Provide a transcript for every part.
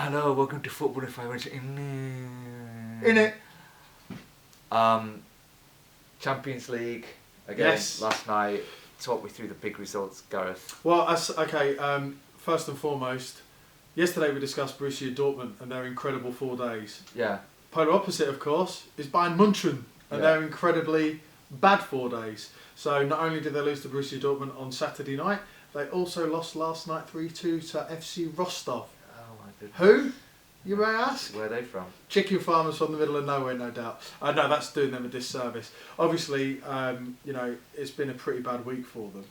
Hello, welcome to Football If I Went In it. Champions League again. Yes. Last night. Talk me through the big results, Gareth. Well, first and foremost, yesterday we discussed Borussia Dortmund and their incredible 4 days. Yeah. Polar opposite, of course, is Bayern Munchen and their incredibly bad 4 days. So not only did they lose to Borussia Dortmund on Saturday night, they also lost last night 3-2 to FC Rostov. Oh my goodness. Who, you may ask? Where are they from? Chicken farmers from the middle of nowhere, no doubt. No, that's doing them a disservice. Obviously, it's been a pretty bad week for them.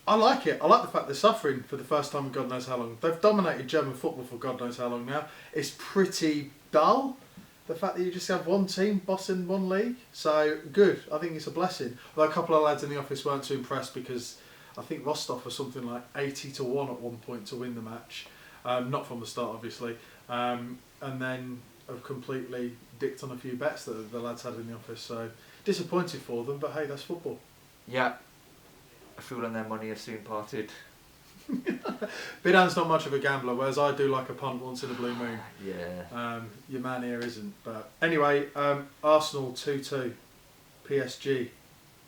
I like it. I like the fact they're suffering for the first time in God knows how long. They've dominated German football for God knows how long now. It's pretty dull, the fact that you just have one team bossing one league. So, good. I think it's a blessing. Although a couple of lads in the office weren't too impressed because I think Rostov was something like 80-1 at one point to win the match. Not from the start, obviously. And then have completely dicked on a few bets that the lads had in the office. So, disappointed for them, but hey, that's football. Yeah. A fool and their money are soon parted. Bidan's not much of a gambler, whereas I do like a punt once in a blue moon. Yeah. Your man here isn't. But anyway, Arsenal 2-2, PSG.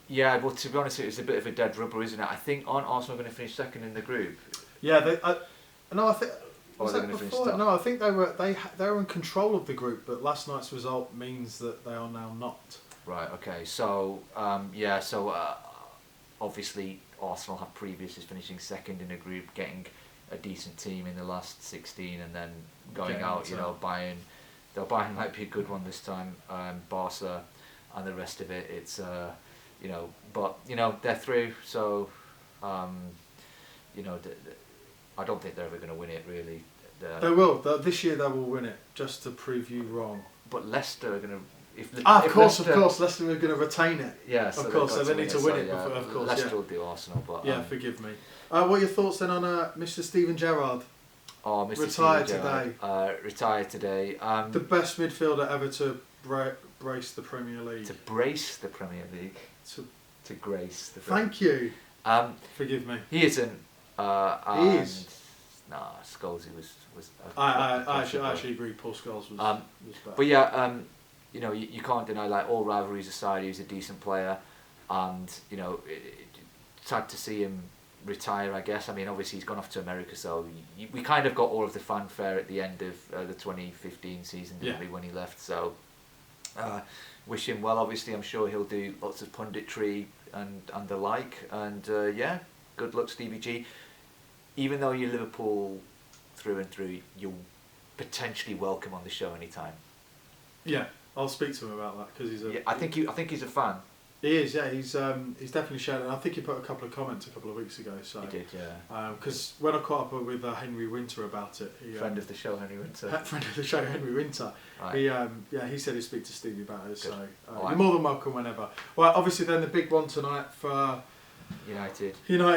Yeah, well, to be honest, it was a bit of a dead rubber, isn't it? I think aren't Arsenal going to finish second in the group? Yeah, I think. Or Was are they that going to finish before? top? No, I think they were in control of the group, but last night's result means that they are now not. Right. Okay. So obviously Arsenal have previously finishing second in a group, getting a decent team in the last 16, and then going out. Bayern. Though Bayern might be a good one this time. Barca, and the rest of it. It's but they're through. So I don't think they're ever going to win it really. They will. This year they will win it, just to prove you wrong. But Leicester are going to. Of course, Leicester are going to retain it. Yeah, of course, so they need to win it. Of course, Leicester will do Arsenal, but forgive me. What are your thoughts then on Mr. Steven Gerrard? Oh, Mr. Retired Steven Gerrard, retired today. The best midfielder ever to brace the Premier League. To brace the Premier League. To grace the. Thank you. Forgive me. He isn't. He is. Nah, Scholes was. I actually agree. Paul Scholes was better. But yeah, you can't deny, like, all rivalries aside, he's a decent player, and it's sad to see him retire, I guess. I mean, obviously he's gone off to America, so we kind of got all of the fanfare at the end of the 2015 season, didn't we, when he left. So wish him well. Obviously, I'm sure he'll do lots of punditry and the like, and good luck, Stevie G. Even though you're Liverpool through and through, you're potentially welcome on the show anytime. Yeah, I'll speak to him about that because he's a. Yeah, I think he's a fan. He is, yeah. He's definitely shared it. And I think he put a couple of comments a couple of weeks ago. So he did, yeah. Because when I caught up with Henry Winter about it, friend of the show, Henry Winter. Friend of the show, Henry Winter. Right. He said he'd speak to Stevie about it. Good. So right. You're more than welcome whenever. Well, obviously then the big one tonight for United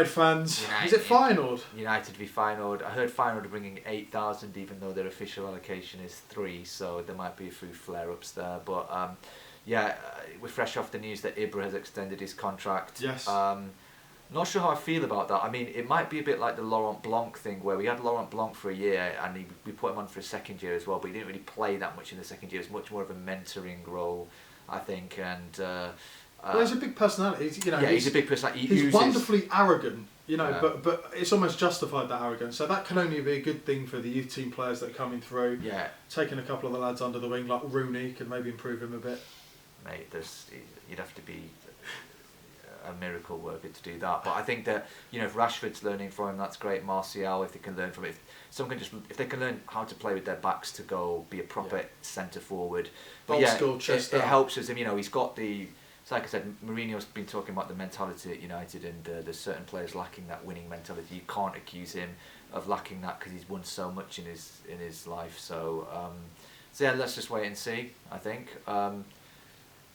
fans. Is it Feyenoord? United v Feyenoord. I heard Feyenoord are bringing 8,000, even though their official allocation is 3, so there might be a few flare-ups there. But we're fresh off the news that Ibra has extended his contract. Yes. Not sure how I feel about that. I mean, it might be a bit like the Laurent Blanc thing, where we had Laurent Blanc for a year and we put him on for a second year as well, but he didn't really play that much in the second year. It was much more of a mentoring role, I think, and... well, he's a big personality. He's a big personality. He's wonderfully arrogant, but it's almost justified, that arrogance. So that can only be a good thing for the youth team players that are coming through. Yeah. Taking a couple of the lads under the wing, like Rooney, could maybe improve him a bit. Mate, you'd have to be a miracle worker to do that. But I think that if Rashford's learning from him, that's great. Martial, if they can learn from it, if they can learn how to play with their backs to goal, be a proper centre forward. But it helps us. He's got the. So like I said, Mourinho's been talking about the mentality at United, and there's certain players lacking that winning mentality. You can't accuse him of lacking that because he's won so much in his life. So let's just wait and see, I think.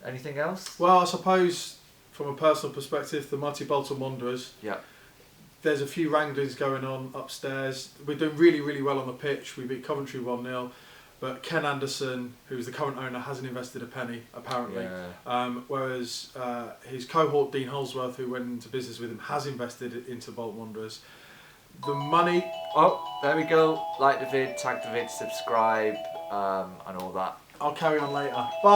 Anything else? Well, I suppose from a personal perspective, the mighty Bolton Wanderers. Yeah. There's a few wranglings going on upstairs. We're doing really, really well on the pitch. We beat Coventry 1-0. But Ken Anderson, who's the current owner, hasn't invested a penny, apparently. Yeah. Whereas his cohort, Dean Holsworth, who went into business with him, has invested into Bolton Wanderers. the money. Oh, there we go. Like the vid, tag the vid, subscribe, and all that. I'll carry on later. Bye.